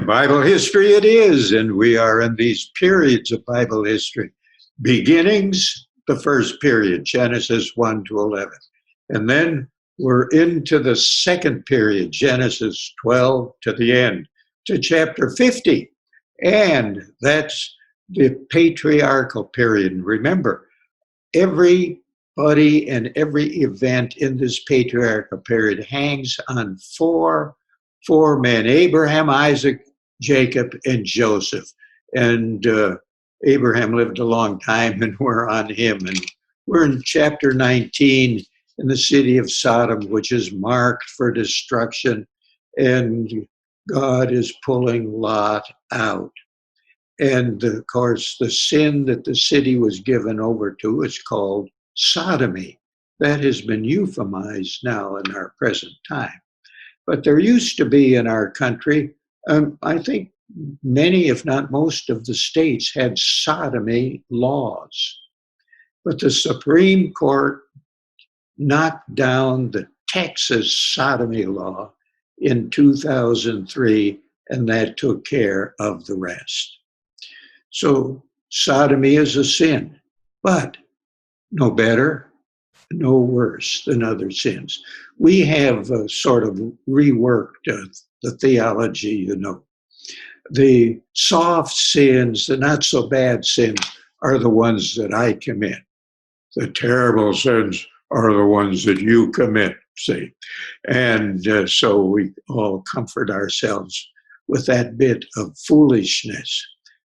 Bible history it is, and we are in these periods of Bible history. Beginnings, the first period, Genesis 1 to 11. And then we're into the second period, Genesis 12 to the end, to chapter 50. And that's the patriarchal period. And remember, everybody and every event in this patriarchal period hangs on four men: Abraham, Isaac, Jacob, and Joseph. And Abraham lived a long time, and we're on him. And we're in chapter 19 in the city of Sodom, which is marked for destruction. And God is pulling Lot out. And of course, the sin that the city was given over to is called sodomy. That has been euphemized now in our present time. But there used to be in our country, I think many, if not most of the states had sodomy laws. But the Supreme Court knocked down the Texas sodomy law in 2003, and that took care of the rest. So sodomy is a sin, but no better, no worse than other sins. We have sort of reworked the theology, you know. The soft sins, the not so bad sins, are the ones that I commit. The terrible sins are the ones that you commit, see. And so we all comfort ourselves with that bit of foolishness.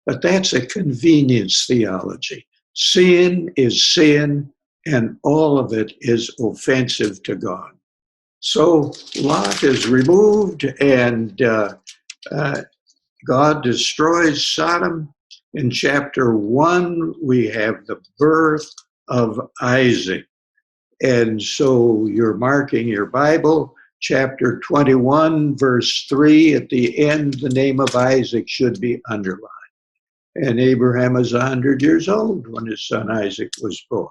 But that's a convenience theology. Sin is sin, and all of it is offensive to God. So Lot is removed, and God destroys Sodom. In chapter 1, we have the birth of Isaac. And so you're marking your Bible, chapter 21, verse 3, at the end, the name of Isaac should be underlined. And Abraham is 100 years old when his son Isaac was born.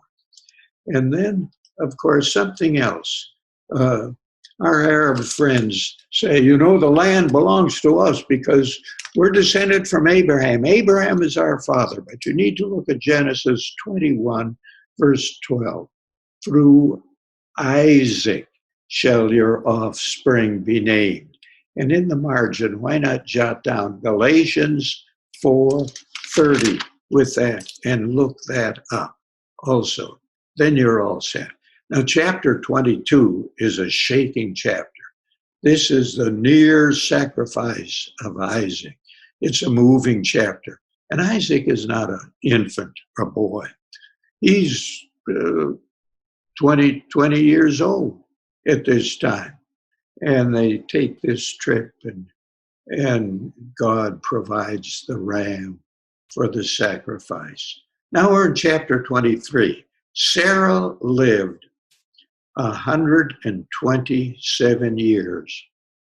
And then, of course, something else. Our Arab friends say, you know, the land belongs to us because we're descended from Abraham. Abraham is our father. But you need to look at Genesis 21, verse 12. Through Isaac shall your offspring be named. And in the margin, why not jot down Galatians 4:30 with that and look that up also. Then you're all set. Now, chapter 22 is a shaking chapter. This is the near sacrifice of Isaac. It's a moving chapter. And Isaac is not an infant, a boy. He's 20 years old at this time. And they take this trip, and God provides the ram for the sacrifice. Now we're in chapter 23. Sarah lived 127 years,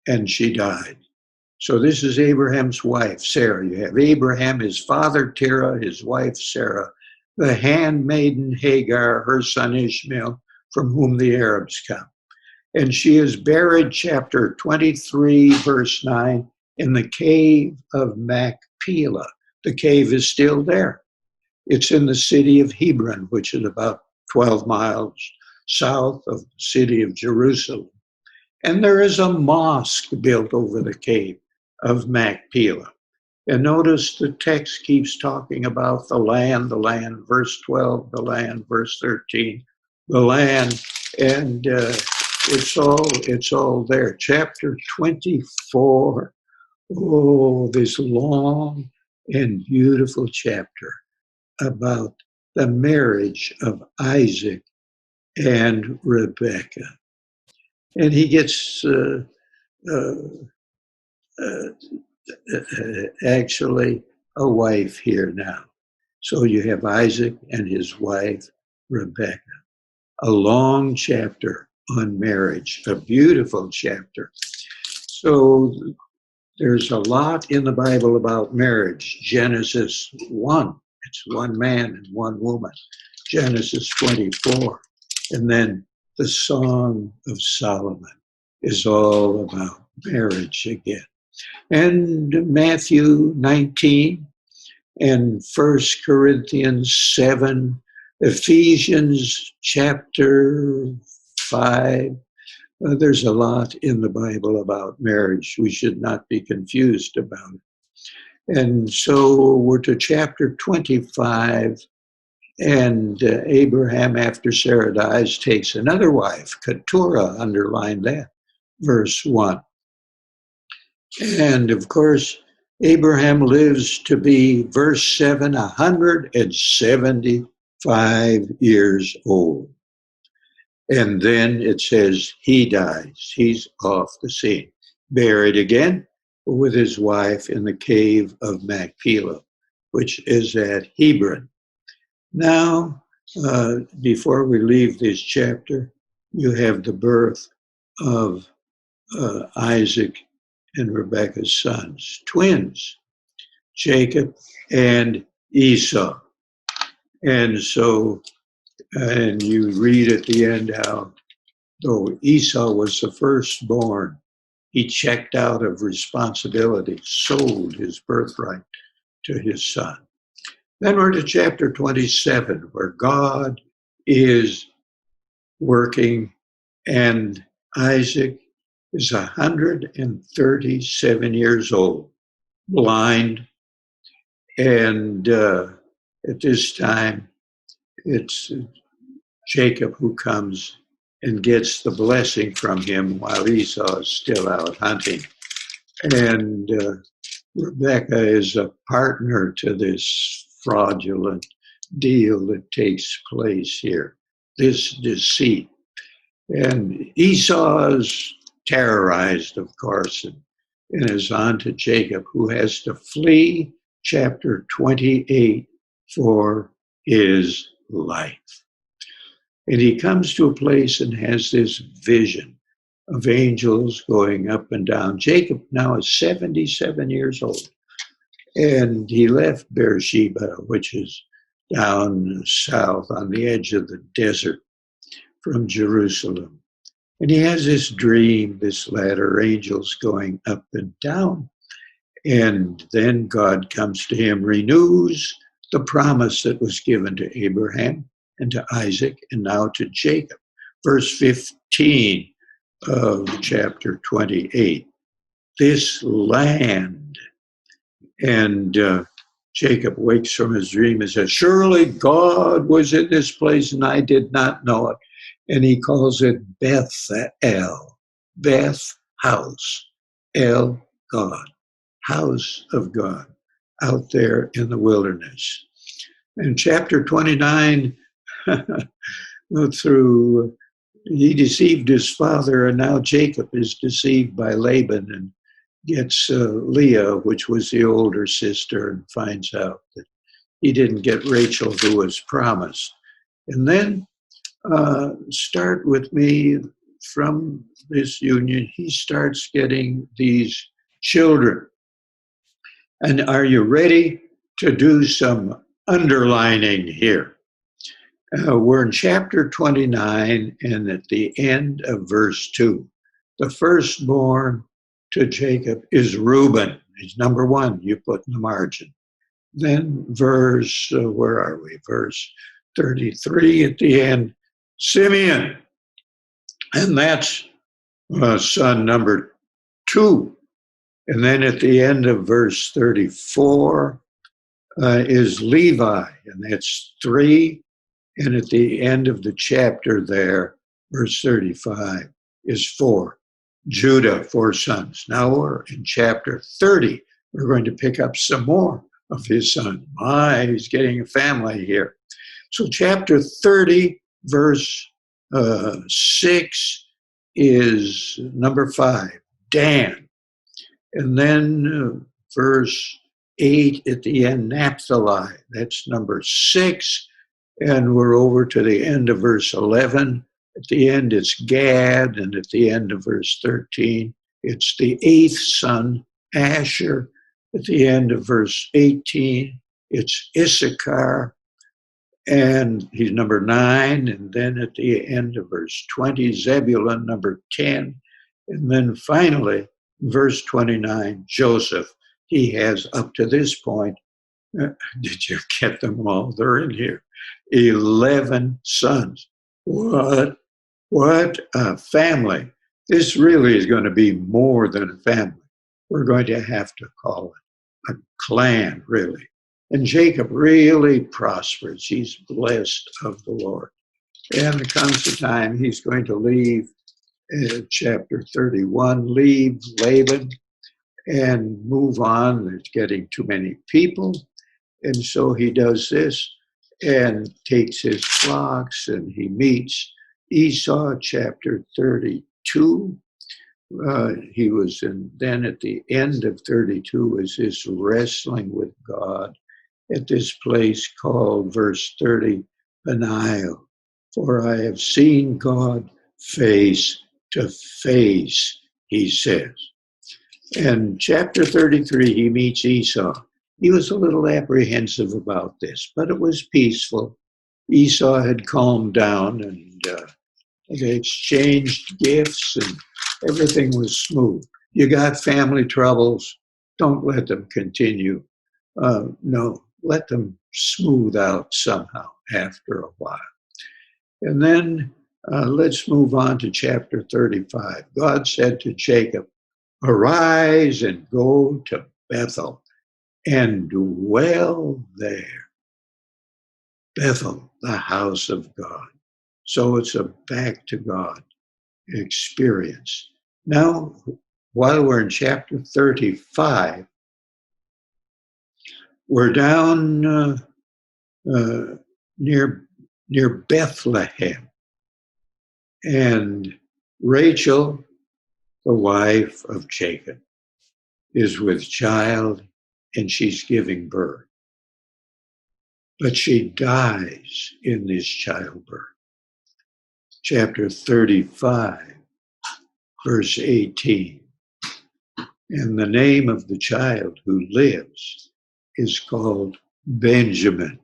and she died. So this is Abraham's wife, Sarah. You have Abraham, his father Terah, his wife Sarah, the handmaiden Hagar, her son Ishmael, from whom the Arabs come. And she is buried, chapter 23, verse 9, in the cave of Machpelah. The cave is still there. It's in the city of Hebron, which is about 12 miles south of the city of Jerusalem. And there is a mosque built over the cave of Machpelah. And notice the text keeps talking about the land, verse 12, the land, verse 13, the land, and it's all there. Chapter 24, oh, this long and beautiful chapter about the marriage of Isaac and Rebekah. And he gets actually a wife here now. So you have Isaac and his wife, Rebekah. A long chapter on marriage, a beautiful chapter. So there's a lot in the Bible about marriage. Genesis 1, it's one man and one woman. Genesis 24. And then the Song of Solomon is all about marriage again. And Matthew 19 and 1 Corinthians 7, Ephesians chapter 5. There's a lot in the Bible about marriage. We should not be confused about it. And so we're to chapter 25, and Abraham, after Sarah dies, takes another wife. Keturah, underline that, verse 1. And of course, Abraham lives to be, verse 7, 175 years old. And then it says he dies. He's off the scene. Buried again with his wife in the cave of Machpelah, which is at Hebron. Now, before we leave this chapter, you have the birth of Isaac and Rebekah's sons, twins, Jacob and Esau. And so, and you read at the end how, though Esau was the firstborn, he checked out of responsibility, sold his birthright to his son. Then we're to chapter 27, where God is working, and Isaac is 137 years old, blind, and at this time, it's Jacob who comes and gets the blessing from him while Esau is still out hunting. And Rebekah is a partner to this fraudulent deal that takes place here, this deceit. And Esau is terrorized, of course, and is on to Jacob, who has to flee chapter 28 for his life. And he comes to a place and has this vision of angels going up and down. Jacob now is 77 years old. And he left Beersheba, which is down south on the edge of the desert from Jerusalem. And he has this dream, this ladder, angels going up and down. And then God comes to him, renews the promise that was given to Abraham and to Isaac and now to Jacob. Verse 15 of chapter 28. This land. And Jacob wakes from his dream and says, surely God was in this place and I did not know it. And he calls it Bethel, Beth, house, El, God, house of God, out there in the wilderness. And chapter 29, through, he deceived his father, and now Jacob is deceived by Laban and gets Leah, which was the older sister, and finds out that he didn't get Rachel, who was promised. And then start with me from this union, he starts getting these children. And are you ready to do some underlining here? We're in chapter 29 and at the end of verse 2. The firstborn to Jacob is Reuben. He's number one, you put in the margin. Then verse 33 at the end, Simeon. And that's son number 2. And then at the end of verse 34 is Levi, and that's 3. And at the end of the chapter there, verse 35 is 4. Judah, 4 sons. Now we're in chapter 30. We're going to pick up some more of his son. He's getting a family here. So chapter 30, verse 6 is number 5, Dan. And then verse 8 at the end, Naphtali. That's number 6. And we're over to the end of verse 11. At the end, it's Gad. And at the end of verse 13, it's the 8th son, Asher. At the end of verse 18, it's Issachar. And he's number 9. And then at the end of verse 20, Zebulun, number 10. And then finally, Verse 29, Joseph, he has up to this point, did you get them all? They're in here. 11 sons. What a family. This really is going to be more than a family. We're going to have to call it a clan, really. And Jacob really prospers. He's blessed of the Lord. And there comes a time he's going to leave, chapter 31, leave Laban and move on. There's getting too many people. And so he does this and takes his flocks and he meets Esau, chapter 32. He was then at the end of 32 is his wrestling with God at this place called, verse 30, Peniel. For I have seen God face to face, he says. And chapter 33, he meets Esau. He was a little apprehensive about this, but it was peaceful. Esau had calmed down and they exchanged gifts and everything was smooth. You got family troubles, don't let them continue. No, let them smooth out somehow after a while. And then let's move on to chapter 35. God said to Jacob, arise and go to Bethel and dwell there. Bethel, the house of God. So it's a back to God experience. Now, while we're in chapter 35, we're down near Bethlehem. And Rachel, the wife of Jacob, is with child and she's giving birth. But she dies in this childbirth. Chapter 35, verse 18. And the name of the child who lives is called Benjamin,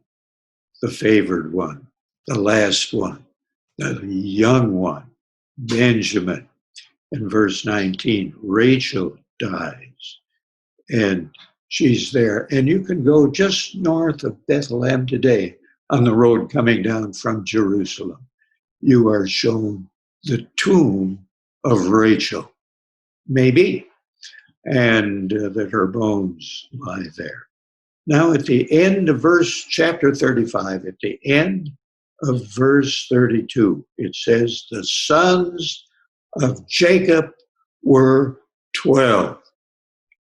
the favored one, the last one, the young one, Benjamin. In verse 19, Rachel dies, and she's there. And you can go just north of Bethlehem today on the road coming down from Jerusalem. You are shown the tomb of Rachel, maybe, and that her bones lie there. Now, at the end of chapter 35, at the end of verse 32, it says, the sons of Jacob were 12.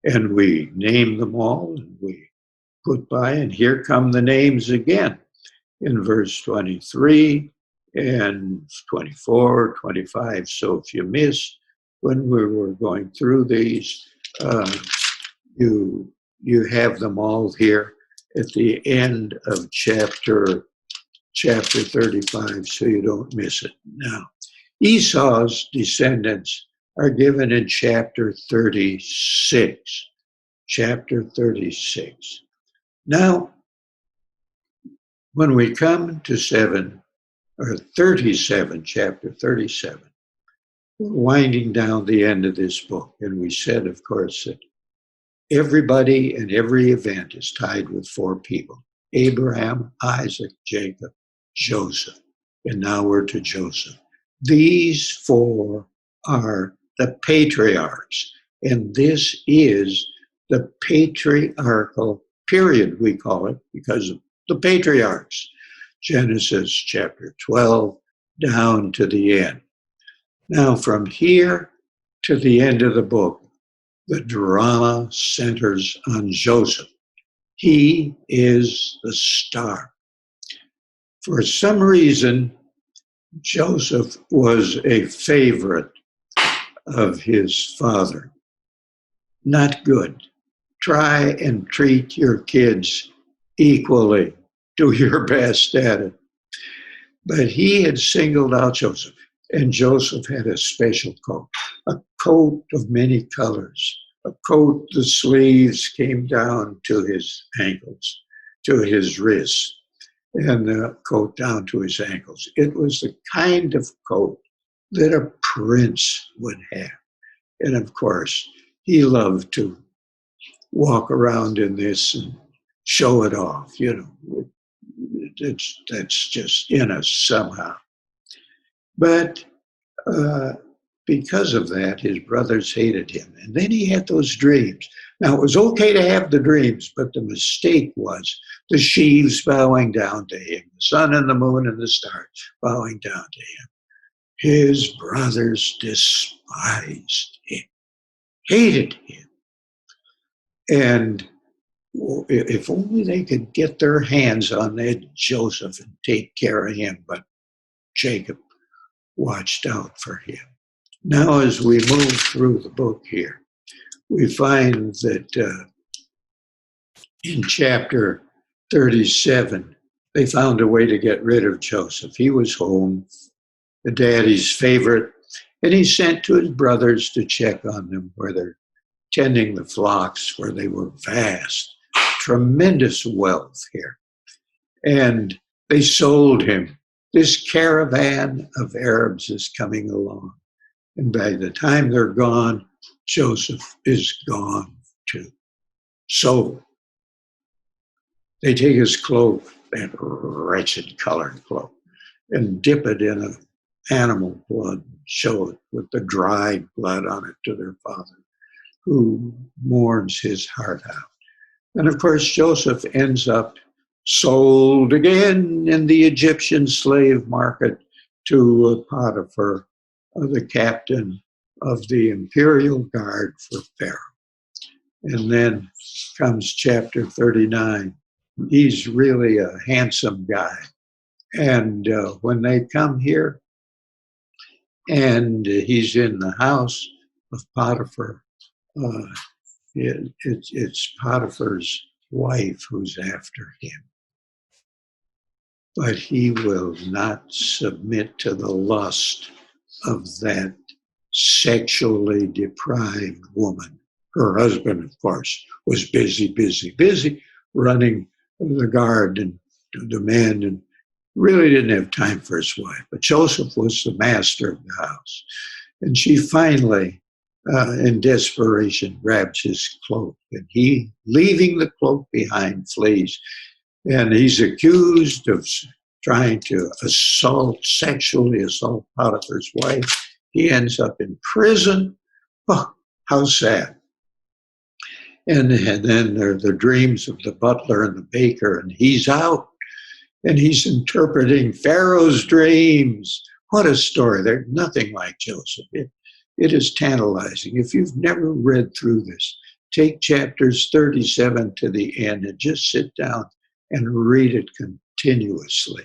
And we name them all, and we put by, and here come the names again in verse 23 and 24, 25. So if you missed when we were going through these, you have them all here at the end of chapter 35, so you don't miss it. Now, Esau's descendants are given in chapter 36. Chapter 36. Now, when we come to 37, chapter 37, we're winding down the end of this book. And we said, of course, that everybody and every event is tied with 4 people: Abraham, Isaac, Jacob, Joseph. And now we're to Joseph. These 4 are the patriarchs. And this is the patriarchal period, we call it, because of the patriarchs. Genesis chapter 12 down to the end. Now, from here to the end of the book, the drama centers on Joseph. He is the star. For some reason, Joseph was a favorite of his father. Not good. Try and treat your kids equally. Do your best at it. But he had singled out Joseph, and Joseph had a special coat, a coat of many colors, a coat, the sleeves came down to his ankles, to his wrists, and the coat down to his ankles. It was the kind of coat that a prince would have. And of course, he loved to walk around in this and show it off. That's just in us somehow. But because of that, his brothers hated him. And then he had those dreams. Now, it was okay to have the dreams, but the mistake was the sheaves bowing down to him, the sun and the moon and the stars bowing down to him. His brothers despised him, hated him. And if only they could get their hands on that Joseph and take care of him, but Jacob watched out for him. Now, as we move through the book here, we find that in chapter 37, they found a way to get rid of Joseph. He was home, the daddy's favorite, and he sent to his brothers to check on them where they're tending the flocks, where they were vast, tremendous wealth here. And they sold him. This caravan of Arabs is coming along. And by the time they're gone, Joseph is gone too. So they take his cloak, that wretched colored cloak, and dip it in an animal blood, show it with the dried blood on it to their father, who mourns his heart out. And of course, Joseph ends up sold again in the Egyptian slave market to Potiphar, the captain of the imperial guard for Pharaoh. And then comes chapter 39. He's really a handsome guy. And when they come here, and he's in the house of Potiphar, it's Potiphar's wife who's after him. But he will not submit to the lust of that sexually deprived woman. Her husband, of course, was busy running the guard and the men, and really didn't have time for his wife. But Joseph was the master of the house. And she finally, in desperation, grabs his cloak. And he, leaving the cloak behind, flees. And he's accused of trying to sexually assault Potiphar's wife. He ends up in prison. Oh, how sad. And then there are the dreams of the butler and the baker, and he's out, and he's interpreting Pharaoh's dreams. What a story. There's nothing like Joseph. It is tantalizing. If you've never read through this, take chapters 37 to the end and just sit down and read it continuously.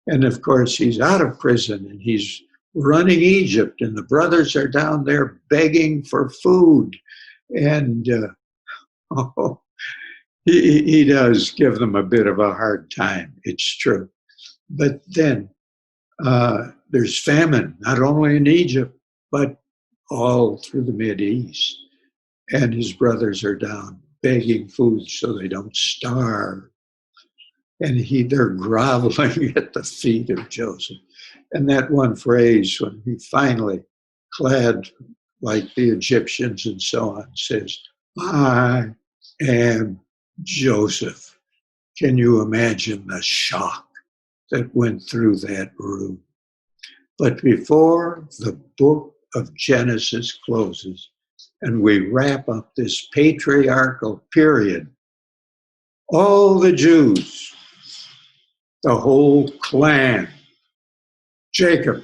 And of course, he's out of prison and he's running Egypt, and the brothers are down there begging for food. And he does give them a bit of a hard time, it's true. But then there's famine, not only in Egypt, but all through the Mideast. And his brothers are down begging food so they don't starve. And they're groveling at the feet of Joseph. And that one phrase, when he finally, clad like the Egyptians and so on, says, "I am Joseph." Can you imagine the shock that went through that room? But before the book of Genesis closes and we wrap up this patriarchal period, all the Jews, the whole clan, Jacob,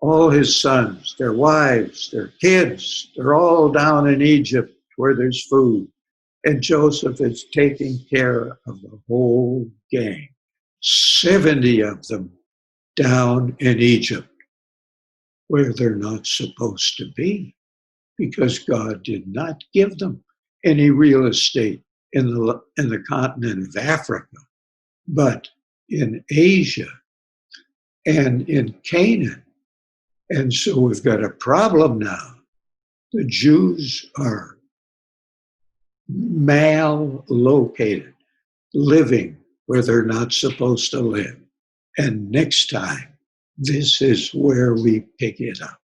all his sons, their wives, their kids, they're all down in Egypt where there's food. And Joseph is taking care of the whole gang, 70 of them down in Egypt, where they're not supposed to be, because God did not give them any real estate in the continent of Africa, but in Asia and in Canaan. And so we've got a problem now. The Jews are mal-located, living where they're not supposed to live. And next time, this is where we pick it up.